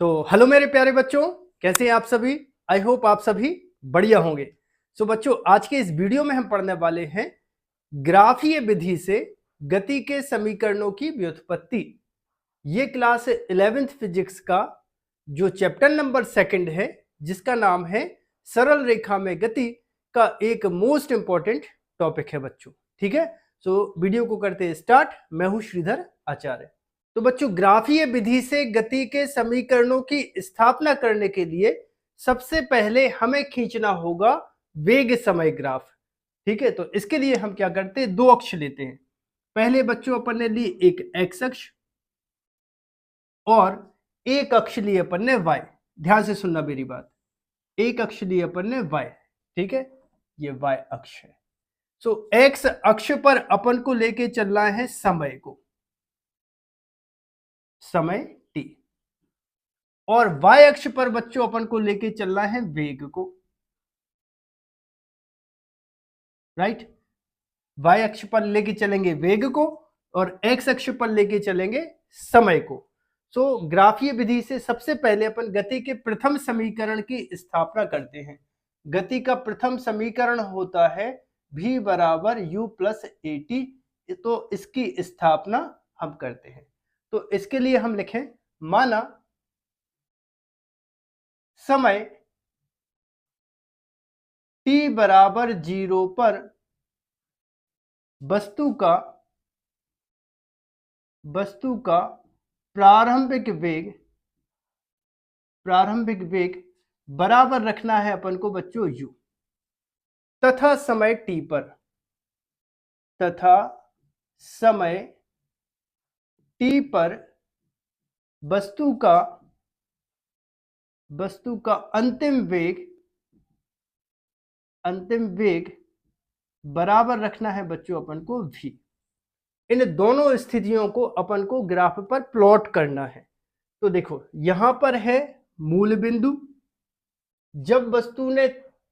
तो हेलो मेरे प्यारे बच्चों, कैसे हैं आप सभी। आई होप आप सभी बढ़िया होंगे। सो बच्चों, आज के इस वीडियो में हम पढ़ने वाले हैं ग्राफीय विधि से गति के समीकरणों की व्युत्पत्ति। ये क्लास 11th फिजिक्स का जो चैप्टर नंबर 2 है, जिसका नाम है सरल रेखा में गति, का एक मोस्ट इंपॉर्टेंट टॉपिक है बच्चों। ठीक है, सो वीडियो को करते हैं स्टार्ट। मैं हूं श्रीधर आचार्य। तो बच्चों, ग्राफीय विधि से गति के समीकरणों की स्थापना करने के लिए सबसे पहले हमें खींचना होगा वेग समय ग्राफ। ठीक है, तो इसके लिए हम क्या करते हैं, दो अक्ष लेते हैं। पहले बच्चों अपन ने ली एक एक्स अक्ष और एक अक्ष लिए अपन ने वाई। ध्यान से सुनना मेरी बात, एक अक्ष लिए अपन ने वाई। ठीक है, ये वाई अक्ष है। सो एक्स अक्ष पर अपन को लेके चलना है समय को, समय t, और y अक्ष पर बच्चों अपन को लेके चलना है वेग को। राइट, y अक्ष पर लेके चलेंगे वेग को और x अक्ष पर लेके चलेंगे समय को। सो ग्राफीय विधि से सबसे पहले अपन गति के प्रथम समीकरण की स्थापना करते हैं। गति का प्रथम समीकरण होता है v बराबर u प्लस ए टी। तो इसकी स्थापना हम करते हैं। तो इसके लिए हम लिखें, माना समय t बराबर 0 पर वस्तु का प्रारंभिक वेग बराबर रखना है अपन को बच्चों u, तथा समय t पर वस्तु का अंतिम वेग बराबर रखना है बच्चों अपन को v। इन दोनों स्थितियों को अपन को ग्राफ पर प्लॉट करना है। तो देखो, यहां पर है मूल बिंदु। जब वस्तु ने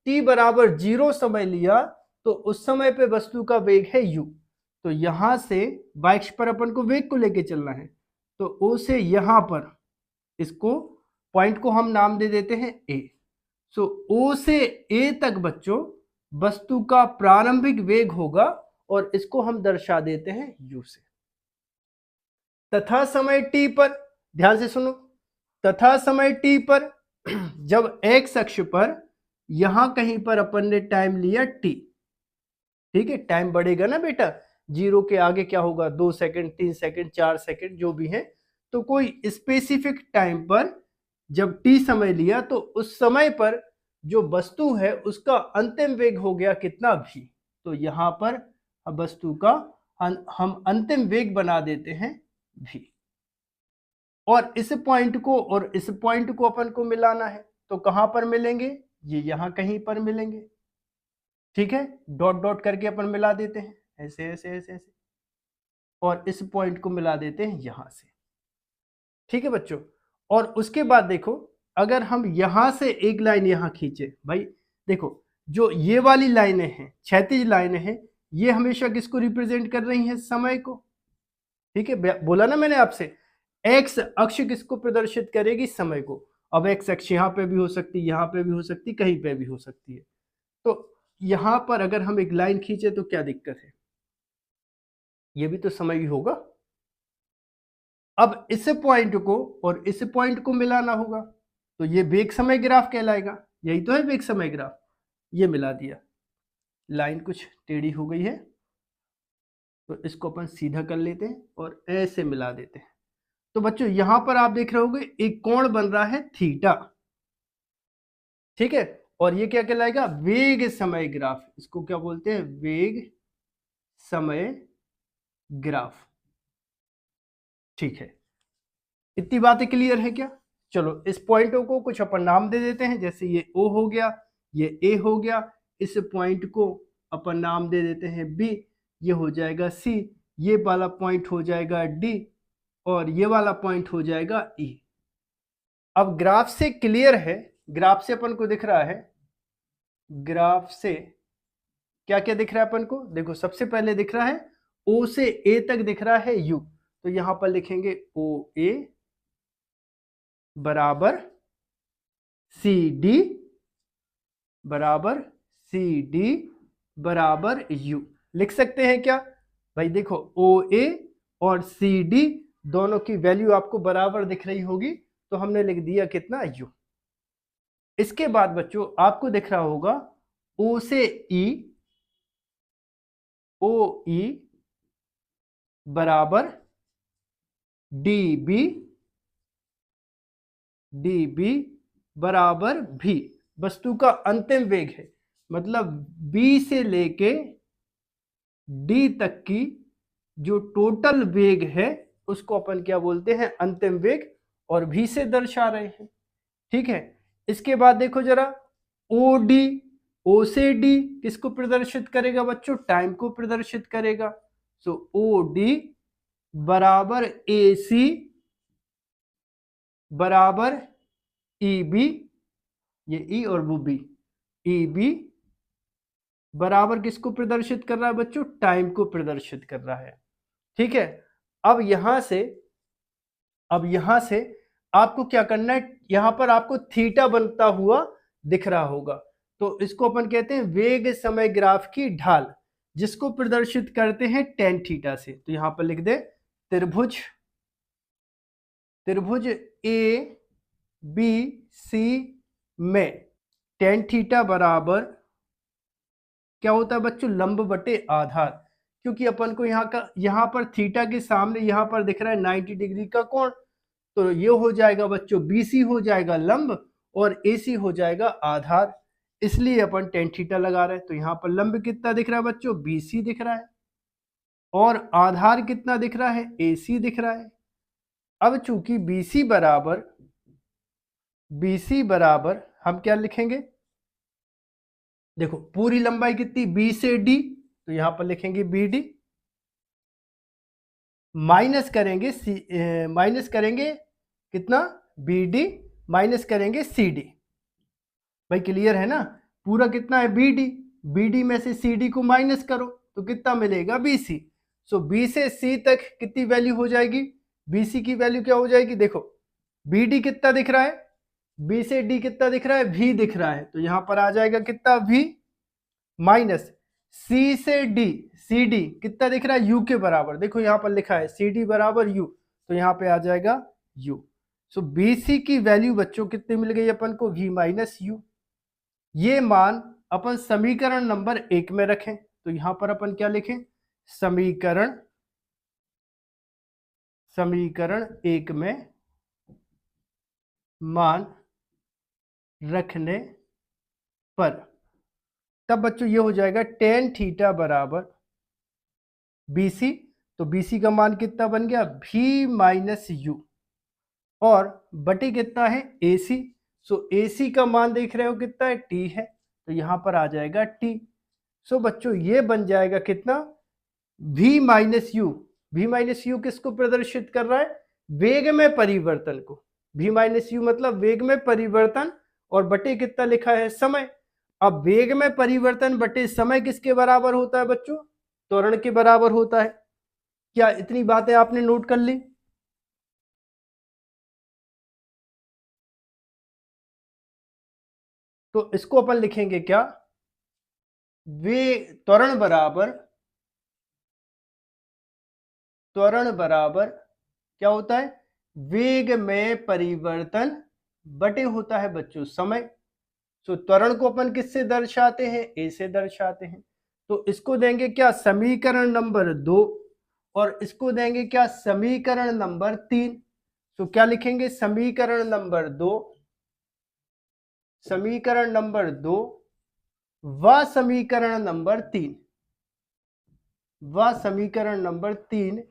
t बराबर 0 समय लिया तो उस समय पे वस्तु का वेग है u। तो यहां से y अक्ष पर अपन को वेग को लेके चलना है। तो o से यहां पर इसको पॉइंट को हम नाम दे देते हैं a। सो o से a तक बच्चों वस्तु का प्रारंभिक वेग होगा और इसको हम दर्शा देते हैं u से। तथा समय t पर, ध्यान से सुनो, तथा समय t पर जब x अक्ष पर यहां कहीं पर अपन ने टाइम लिया t। ठीक है, टाइम बढ़ेगा ना बेटा, 0 के आगे क्या होगा, 2 सेकंड, 3 सेकंड, 4 सेकंड, जो भी है। तो कोई स्पेसिफिक टाइम पर जब t समय लिया तो उस समय पर जो वस्तु है उसका अंतिम वेग हो गया कितना, v। तो यहां पर वस्तु का हम अंतिम वेग बना देते हैं v। और इस पॉइंट को अपन को मिलाना है। तो कहां पर मिलेंगे, ये यहां कहीं पर मिलेंगे। ठीक है, डॉट डॉट करके अपन मिला देते हैं, ऐसे ऐसे ऐसे ऐसे, और इस पॉइंट को मिला देते हैं यहां से। ठीक है बच्चों, और उसके बाद देखो, अगर हम यहां से एक लाइन यहां खींचे, भाई देखो, जो ये वाली लाइनें हैं, क्षैतिज लाइनें हैं, ये हमेशा किसको रिप्रेजेंट कर रही हैं, समय को। ठीक है, बोला ना मैंने आपसे, एक्स अक्ष किसको प्रदर्शित करेगी, समय को। अब एक्स अक्ष यहाँ पे भी हो सकती है, यहाँ पे भी हो सकती है, कहीं पे भी हो सकती है। तो यहां पर अगर हम एक लाइन खींचे तो क्या दिक्कत है, ये भी तो समय ही होगा। अब इस पॉइंट को और इस पॉइंट को मिलाना होगा, तो ये वेग समय ग्राफ कहलाएगा। यही तो है वेग समय ग्राफ। ये मिला दिया, लाइन कुछ टेढ़ी हो गई है तो इसको अपन सीधा कर लेते हैं और ऐसे मिला देते हैं। तो बच्चों, यहां पर आप देख रहे होंगे एक कोण बन रहा है थीटा। ठीक है, और ये क्या कहलाएगा, वेग समय ग्राफ। इसको क्या बोलते हैं, वेग समय ग्राफ। ठीक है, इतनी बातें क्लियर है क्या। चलो, इस पॉइंटों को कुछ अपन नाम दे देते हैं, जैसे ये O हो गया, ये A हो गया। इस पॉइंट को अपन नाम दे देते हैं B, ये हो जाएगा C, ये वाला पॉइंट हो जाएगा D, और ये वाला पॉइंट हो जाएगा E। अब ग्राफ से क्लियर है, ग्राफ से अपन को दिख रहा है, ग्राफ से क्या क्या दिख रहा है अपन को, देखो सबसे पहले दिख रहा है O से A तक दिख रहा है U। तो यहां पर लिखेंगे OA, बराबर सी डी बराबर सी डी बराबर यू। लिख सकते हैं क्या भाई? देखो ओ ए और सी डी दोनों की वैल्यू आपको बराबर दिख रही होगी, तो हमने लिख दिया कितना? यू। इसके बाद बच्चों आपको दिख रहा होगा ओ से ई, ओ ई बराबर डी बी, डी बी बराबर भी। वस्तु का अंतिम वेग है, मतलब बी से लेके डी तक की जो टोटल वेग है उसको अपन क्या बोलते हैं? अंतिम वेग, और भी से दर्शा रहे हैं। ठीक है। इसके बाद देखो जरा ओ डी, ओ से डी किसको प्रदर्शित करेगा बच्चों? टाइम को प्रदर्शित करेगा। सो ओ डी बराबर ए सी बराबर ई बी, ये ई और वो बी, ई बी बराबर किसको प्रदर्शित कर रहा है बच्चों? टाइम को प्रदर्शित कर रहा है। ठीक है। अब यहां से आपको क्या करना है? यहां पर आपको थीटा बनता हुआ दिख रहा होगा, तो इसको अपन कहते हैं वेग समय ग्राफ की ढाल, जिसको प्रदर्शित करते हैं टेन थीटा से। तो यहां पर लिख दे त्रिभुज ए बी सी में टेन थीटा बराबर क्या होता है बच्चों? लंब बटे आधार। क्योंकि अपन को यहाँ पर थीटा के सामने यहाँ पर दिख रहा है 90 डिग्री का कोण, तो ये हो जाएगा बच्चों BC हो जाएगा लंब और AC हो जाएगा आधार, इसलिए अपन टेन थीटा लगा रहे हैं। तो यहाँ पर लंब कितना दिख रहा है बच्चों? BC दिख रहा है, और आधार कितना दिख रहा है? AC दिख रहा है। अब चूंकि BC बराबर हम क्या लिखेंगे? देखो पूरी लंबाई कितनी? B से D, तो यहां पर लिखेंगे BD, माइनस करेंगे कितना? BD माइनस करेंगे CD। भाई क्लियर है ना? पूरा कितना है? BD में से CD को माइनस करो तो कितना मिलेगा? BC। सो B से C तक कितनी वैल्यू हो जाएगी? BC की वैल्यू क्या हो जाएगी? देखो BD कितना दिख रहा है? B से D कितना दिख रहा है? V दिख रहा है, तो यहां पर आ जाएगा कितना? V माइनस C से D, CD कितना दिख रहा है? U के बराबर। देखो यहां पर लिखा है CD बराबर U, तो यहां पे आ जाएगा U। सो BC की वैल्यू बच्चों कितनी मिल गई अपन को? V minus U। ये मान अपन समीकरण नंबर 1 में रखें, तो यहां पर अपन क्या लिखें? समीकरण 1 में मान रखने पर तब बच्चों ये हो जाएगा टेन थीटा बराबर BC, तो BC का मान कितना बन गया? V माइनस यू, और बटे कितना है? AC। सो AC का मान देख रहे हो कितना है? T है, तो यहां पर आ जाएगा T। सो बच्चों ये बन जाएगा कितना? V minus you. V minus you किसको प्रदर्शित कर रहा है? वेग में परिवर्तन को। V माइनस यू मतलब वेग में परिवर्तन, और बटे कितना लिखा है? समय। अब वेग में परिवर्तन बटे समय किसके बराबर होता है बच्चों? त्वरण के बराबर होता है। क्या इतनी बातें आपने नोट कर ली? तो इसको अपन लिखेंगे क्या? वे त्वरण बराबर क्या होता है? वेग में परिवर्तन बटे होता है बच्चों समय। तो त्वरण को अपन किससे दर्शाते हैं? ए से दर्शाते हैं। तो इसको देंगे क्या? समीकरण नंबर 2, और इसको देंगे क्या? समीकरण नंबर 3। तो क्या लिखेंगे? समीकरण नंबर 2 व समीकरण नंबर 3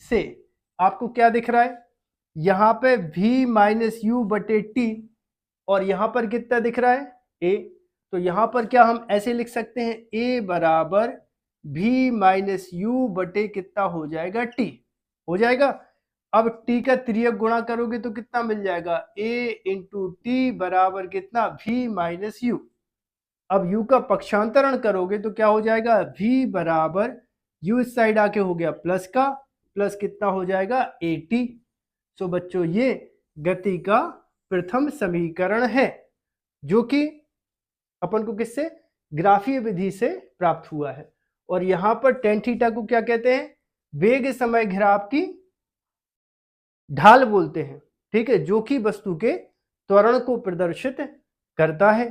से आपको क्या दिख रहा है? यहां पे V माइनस यू बटे T, और यहां पर कितना दिख रहा है? A। तो यहां पर क्या हम ऐसे लिख सकते हैं? A बराबर V माइनस यू बटे कितना हो जाएगा? T हो जाएगा। अब T का तिर्यक गुणा करोगे तो कितना मिल जाएगा? A इंटू T बराबर कितना? V minus you. अब U का पक्षांतरण करोगे तो क्या हो जाएगा? V बराबर U इस साइड आके हो गया प्लस का, प्लस कितना हो जाएगा? 80। सो बच्चों ये गति का प्रथम समीकरण है, जो कि अपन को किससे, ग्राफीय विधि से प्राप्त हुआ है। और यहां पर टेन थीटा को क्या कहते हैं, वेग समय ग्राफ की ढाल बोलते हैं, ठीक है, जो कि वस्तु के त्वरण को प्रदर्शित करता है।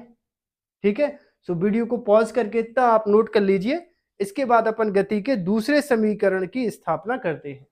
ठीक है, सो वीडियो को पॉज करके इतना आप नोट कर लीजिए। इसके बाद अपन गति के दूसरे समीकरण की स्थापना करते हैं।